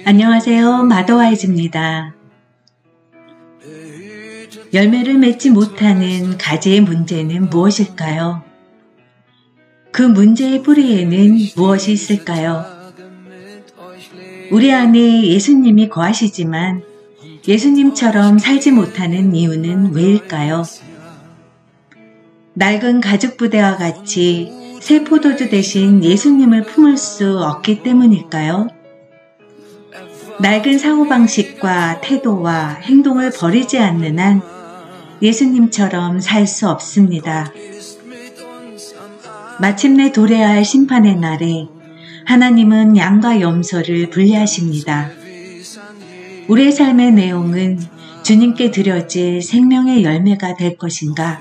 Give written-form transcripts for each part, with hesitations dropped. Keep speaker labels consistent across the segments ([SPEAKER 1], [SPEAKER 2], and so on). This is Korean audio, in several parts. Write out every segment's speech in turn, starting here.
[SPEAKER 1] 안녕하세요. 마더와이즈입니다. 열매를 맺지 못하는 가지의 문제는 무엇일까요? 그 문제의 뿌리에는 무엇이 있을까요? 우리 안에 예수님이 거하시지만 예수님처럼 살지 못하는 이유는 왜일까요? 낡은 가죽 부대와 같이 새 포도주 대신 예수님을 품을 수 없기 때문일까요? 낡은 사고방식과 태도와 행동을 버리지 않는 한 예수님처럼 살 수 없습니다. 마침내 도래해야 할 심판의 날에 하나님은 양과 염소를 분리하십니다. 우리의 삶의 내용은 주님께 드려질 생명의 열매가 될 것인가,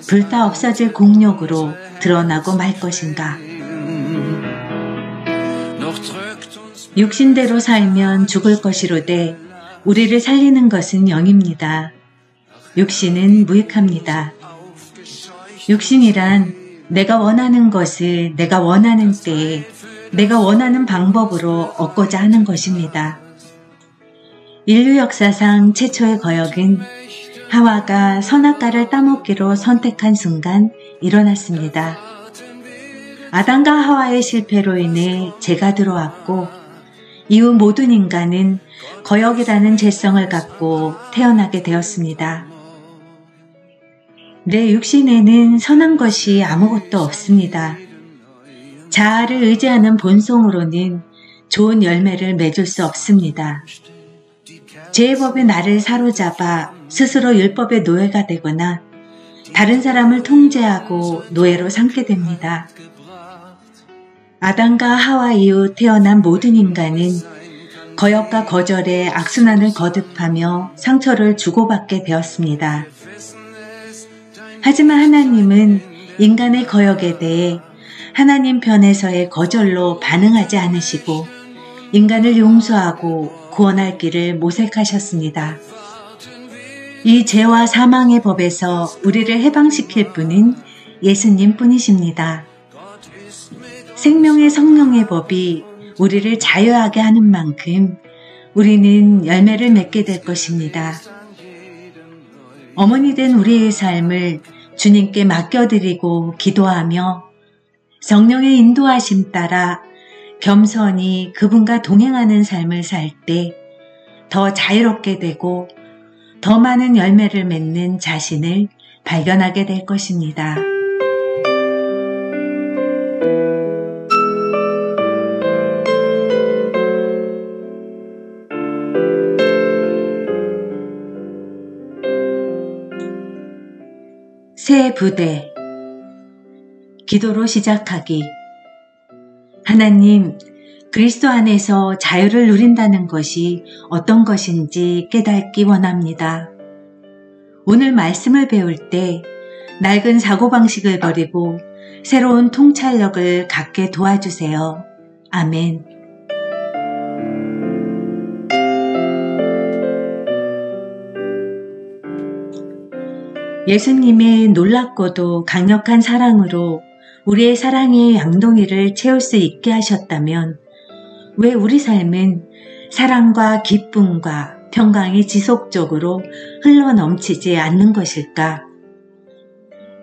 [SPEAKER 1] 불타 없어질 공력으로 드러나고 말 것인가. 육신대로 살면 죽을 것이로되 우리를 살리는 것은 영입니다. 육신은 무익합니다. 육신이란 내가 원하는 것을 내가 원하는 때에 내가 원하는 방법으로 얻고자 하는 것입니다. 인류 역사상 최초의 거역은 하와가 선악과를 따먹기로 선택한 순간 일어났습니다. 아담과 하와의 실패로 인해 죄가 들어왔고 이후 모든 인간은 거역이라는 죄성을 갖고 태어나게 되었습니다. 내 육신에는 선한 것이 아무것도 없습니다. 자아를 의지하는 본성으로는 좋은 열매를 맺을 수 없습니다. 죄의 법에 나를 사로잡아 스스로 율법의 노예가 되거나 다른 사람을 통제하고 노예로 삼게 됩니다. 아담과 하와 이후 태어난 모든 인간은 거역과 거절의 악순환을 거듭하며 상처를 주고받게 되었습니다. 하지만 하나님은 인간의 거역에 대해 하나님 편에서의 거절로 반응하지 않으시고 인간을 용서하고 구원할 길을 모색하셨습니다. 이 죄와 사망의 법에서 우리를 해방시킬 분은 예수님 뿐이십니다. 생명의 성령의 법이 우리를 자유하게 하는 만큼 우리는 열매를 맺게 될 것입니다. 어머니 된 우리의 삶을 주님께 맡겨드리고 기도하며 성령의 인도하심 따라 겸손히 그분과 동행하는 삶을 살 때 더 자유롭게 되고 더 많은 열매를 맺는 자신을 발견하게 될 것입니다. 새 부대 기도로 시작하기. 하나님, 그리스도 안에서 자유를 누린다는 것이 어떤 것인지 깨닫기 원합니다. 오늘 말씀을 배울 때 낡은 사고방식을 버리고 새로운 통찰력을 갖게 도와주세요. 아멘. 예수님의 놀랍고도 강력한 사랑으로 우리의 사랑의 양동이를 채울 수 있게 하셨다면 왜 우리 삶은 사랑과 기쁨과 평강이 지속적으로 흘러넘치지 않는 것일까?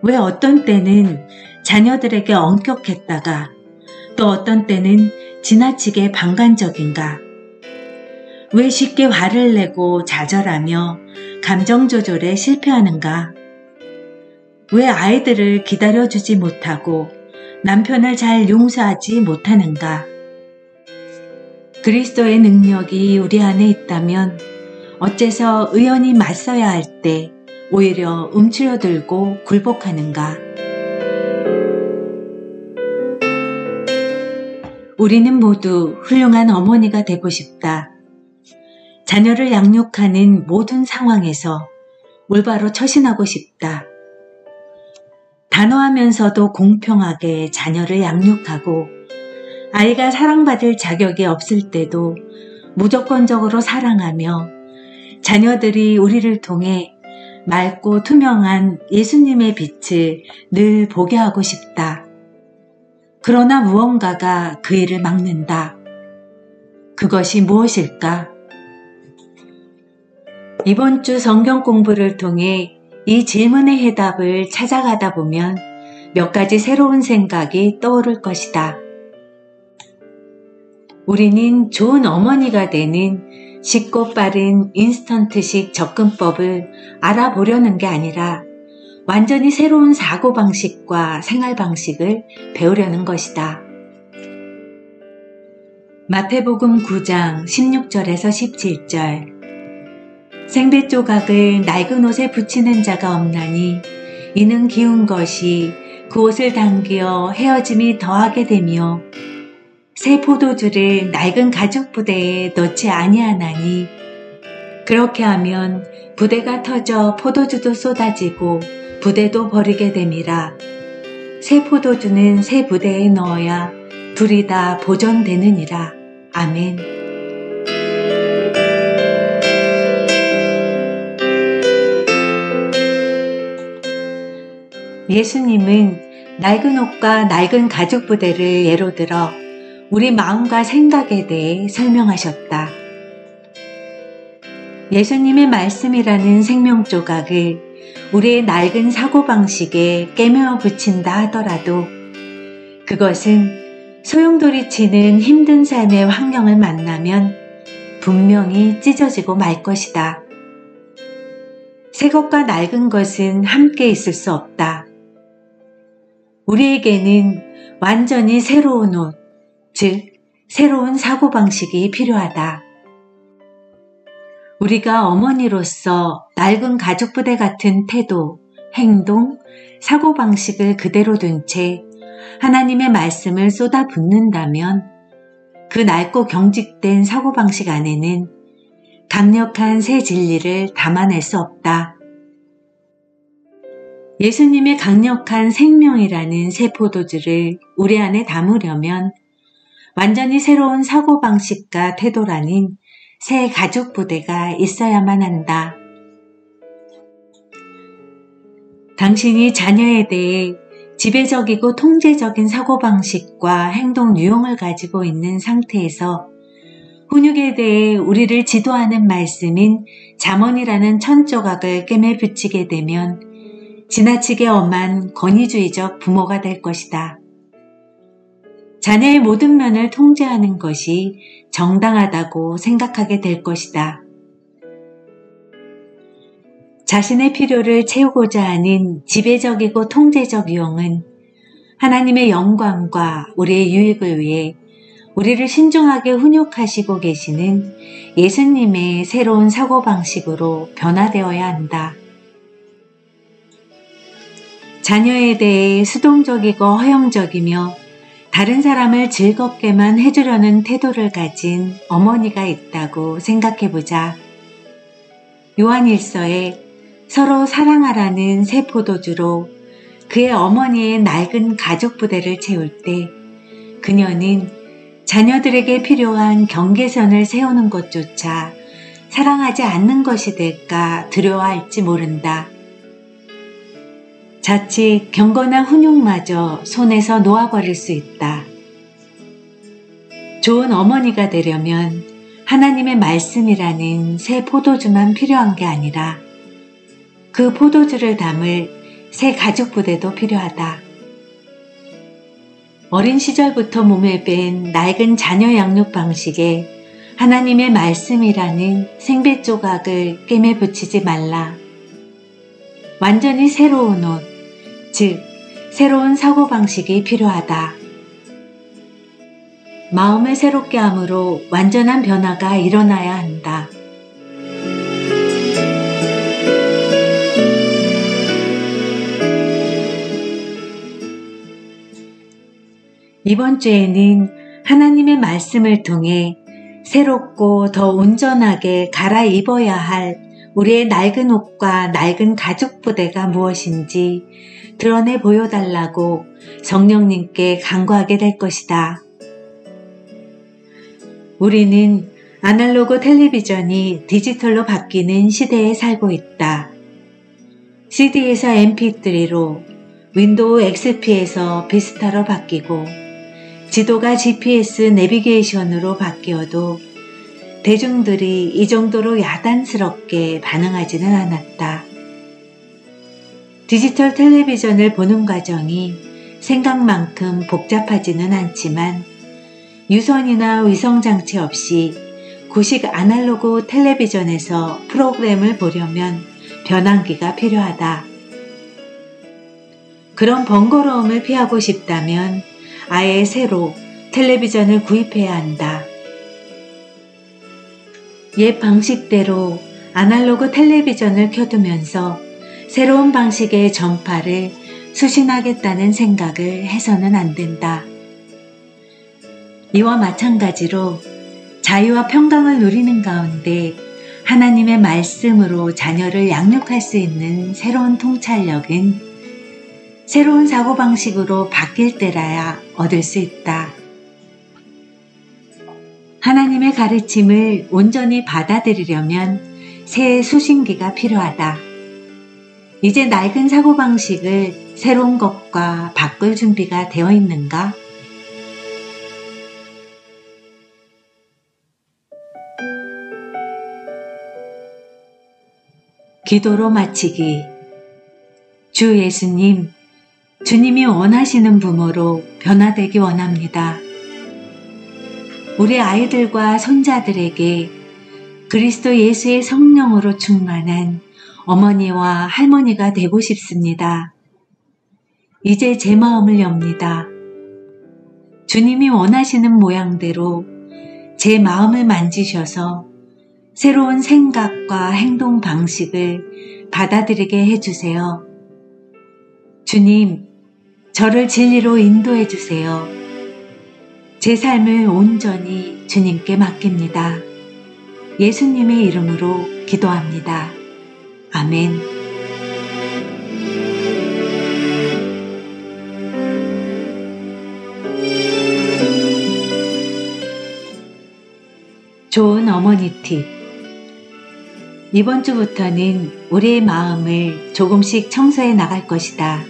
[SPEAKER 1] 왜 어떤 때는 자녀들에게 엄격했다가 또 어떤 때는 지나치게 방관적인가? 왜 쉽게 화를 내고 좌절하며 감정 조절에 실패하는가? 왜 아이들을 기다려주지 못하고 남편을 잘 용서하지 못하는가? 그리스도의 능력이 우리 안에 있다면 어째서 의연히 맞서야 할 때 오히려 움츠러들고 굴복하는가? 우리는 모두 훌륭한 어머니가 되고 싶다. 자녀를 양육하는 모든 상황에서 올바로 처신하고 싶다. 단호하면서도 공평하게 자녀를 양육하고 아이가 사랑받을 자격이 없을 때도 무조건적으로 사랑하며 자녀들이 우리를 통해 맑고 투명한 예수님의 빛을 늘 보게 하고 싶다. 그러나 무언가가 그 일을 막는다. 그것이 무엇일까? 이번 주 성경 공부를 통해 이 질문의 해답을 찾아가다 보면 몇 가지 새로운 생각이 떠오를 것이다. 우리는 좋은 어머니가 되는 쉽고 빠른 인스턴트식 접근법을 알아보려는 게 아니라 완전히 새로운 사고방식과 생활방식을 배우려는 것이다. 마태복음 9장 16절에서 17절 생배 조각을 낡은 옷에 붙이는 자가 없나니 이는 기운 것이 그 옷을 당기어 헤어짐이 더하게 되며 새 포도주를 낡은 가죽 부대에 넣지 아니하나니 그렇게 하면 부대가 터져 포도주도 쏟아지고 부대도 버리게 됨이라. 새 포도주는 새 부대에 넣어야 둘이 다 보존되느니라. 아멘. 예수님은 낡은 옷과 낡은 가죽 부대를 예로 들어 우리 마음과 생각에 대해 설명하셨다. 예수님의 말씀이라는 생명 조각을 우리의 낡은 사고방식에 깨매어 붙인다 하더라도 그것은 소용돌이치는 힘든 삶의 환경을 만나면 분명히 찢어지고 말 것이다. 새 것과 낡은 것은 함께 있을 수 없다. 우리에게는 완전히 새로운 옷, 즉 새로운 사고방식이 필요하다. 우리가 어머니로서 낡은 가죽부대 같은 태도, 행동, 사고방식을 그대로 둔 채 하나님의 말씀을 쏟아붓는다면 그 낡고 경직된 사고방식 안에는 강력한 새 진리를 담아낼 수 없다. 예수님의 강력한 생명이라는 새 포도주를 우리 안에 담으려면 완전히 새로운 사고방식과 태도라는 새 가죽 부대가 있어야만 한다. 당신이 자녀에 대해 지배적이고 통제적인 사고방식과 행동 유형을 가지고 있는 상태에서 훈육에 대해 우리를 지도하는 말씀인 잠언이라는 천조각을 꿰매 붙이게 되면 지나치게 엄한 권위주의적 부모가 될 것이다. 자녀의 모든 면을 통제하는 것이 정당하다고 생각하게 될 것이다. 자신의 필요를 채우고자 하는 지배적이고 통제적 유형은 하나님의 영광과 우리의 유익을 위해 우리를 신중하게 훈육하시고 계시는 예수님의 새로운 사고방식으로 변화되어야 한다. 자녀에 대해 수동적이고 허영적이며 다른 사람을 즐겁게만 해주려는 태도를 가진 어머니가 있다고 생각해보자. 요한일서에 서로 사랑하라는 새 포도주로 그의 어머니의 낡은 가족 부대를 채울 때 그녀는 자녀들에게 필요한 경계선을 세우는 것조차 사랑하지 않는 것이 될까 두려워할지 모른다. 자칫 경건한 훈육마저 손에서 놓아버릴 수 있다. 좋은 어머니가 되려면 하나님의 말씀이라는 새 포도주만 필요한 게 아니라 그 포도주를 담을 새 가죽 부대도 필요하다. 어린 시절부터 몸에 뺀 낡은 자녀 양육 방식에 하나님의 말씀이라는 생배 조각을 꿰매 붙이지 말라. 완전히 새로운 옷, 즉 새로운 사고방식이 필요하다. 마음을 새롭게 함으로 완전한 변화가 일어나야 한다. 이번 주에는 하나님의 말씀을 통해 새롭고 더 온전하게 갈아입어야 할 우리의 낡은 옷과 낡은 가죽 부대가 무엇인지 드러내 보여달라고 성령님께 간구하게 될 것이다. 우리는 아날로그 텔레비전이 디지털로 바뀌는 시대에 살고 있다. CD에서 MP3로, 윈도우 XP에서 비스타로 바뀌고 지도가 GPS 내비게이션으로 바뀌어도 대중들이 이 정도로 야단스럽게 반응하지는 않았다. 디지털 텔레비전을 보는 과정이 생각만큼 복잡하지는 않지만 유선이나 위성장치 없이 구식 아날로그 텔레비전에서 프로그램을 보려면 변환기가 필요하다. 그런 번거로움을 피하고 싶다면 아예 새로 텔레비전을 구입해야 한다. 옛 방식대로 아날로그 텔레비전을 켜두면서 새로운 방식의 전파를 수신하겠다는 생각을 해서는 안 된다. 이와 마찬가지로 자유와 평강을 누리는 가운데 하나님의 말씀으로 자녀를 양육할 수 있는 새로운 통찰력은 새로운 사고방식으로 바뀔 때라야 얻을 수 있다. 하나님의 가르침을 온전히 받아들이려면 새 수신기가 필요하다. 이제 낡은 사고방식을 새로운 것과 바꿀 준비가 되어 있는가? 기도로 마치기. 주 예수님, 주님이 원하시는 부모로 변화되기 원합니다. 우리 아이들과 손자들에게 그리스도 예수의 성령으로 충만한 어머니와 할머니가 되고 싶습니다. 이제 제 마음을 엽니다. 주님이 원하시는 모양대로 제 마음을 만지셔서 새로운 생각과 행동 방식을 받아들이게 해주세요. 주님, 저를 진리로 인도해 주세요. 제 삶을 온전히 주님께 맡깁니다. 예수님의 이름으로 기도합니다. 아멘. 좋은 어머니 팁. 이번 주부터는 우리의 마음을 조금씩 청소해 나갈 것이다.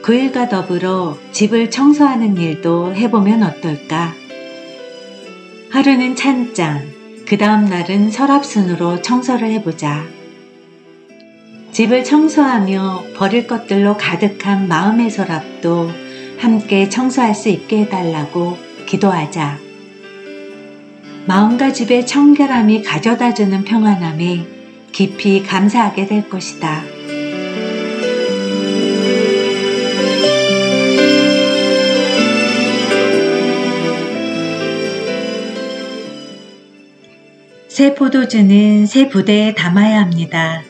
[SPEAKER 1] 그 일과 더불어 집을 청소하는 일도 해보면 어떨까? 하루는 찬장, 그 다음 날은 서랍순으로 청소를 해보자. 집을 청소하며 버릴 것들로 가득한 마음의 서랍도 함께 청소할 수 있게 해달라고 기도하자. 마음과 집의 청결함이 가져다주는 평안함에 깊이 감사하게 될 것이다. 새 포도주는 새 부대에 담아야 합니다.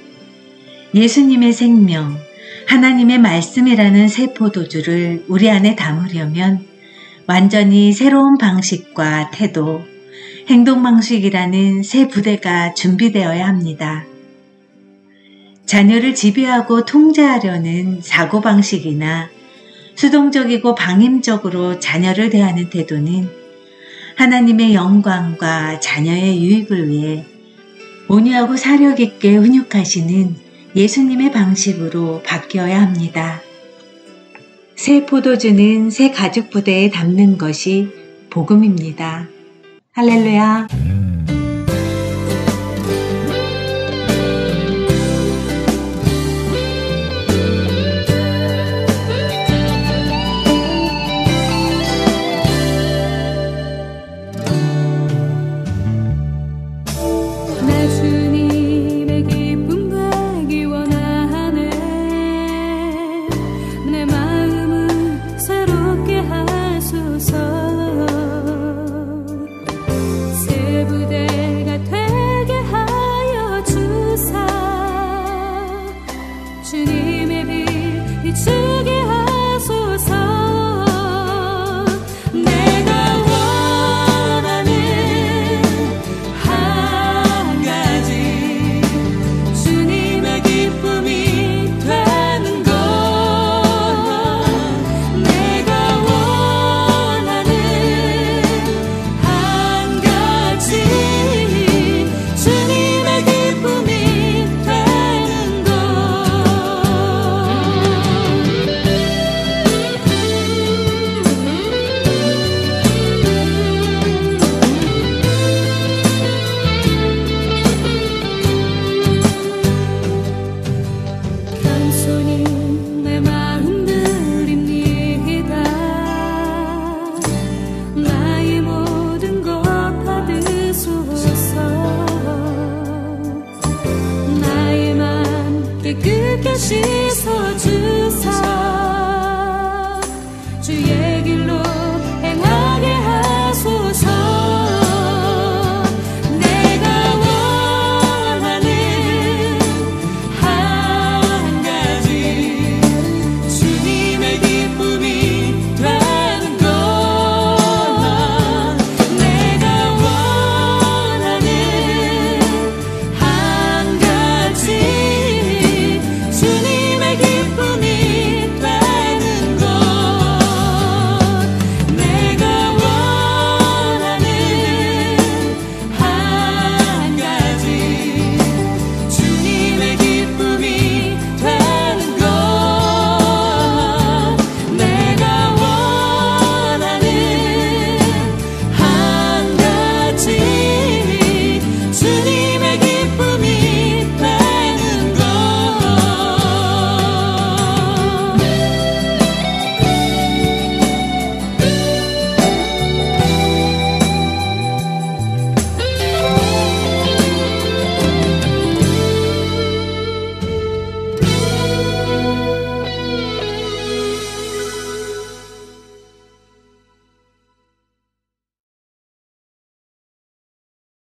[SPEAKER 1] 예수님의 생명, 하나님의 말씀이라는 새 포도주를 우리 안에 담으려면 완전히 새로운 방식과 태도, 행동 방식이라는 새 부대가 준비되어야 합니다. 자녀를 지배하고 통제하려는 사고방식이나 수동적이고 방임적으로 자녀를 대하는 태도는 하나님의 영광과 자녀의 유익을 위해 온유하고 사력 있게 훈육하시는 예수님의 방식으로 바뀌어야 합니다. 새 포도주는 새 가죽 부대에 담는 것이 복음입니다. 할렐루야.
[SPEAKER 2] 새로운 시선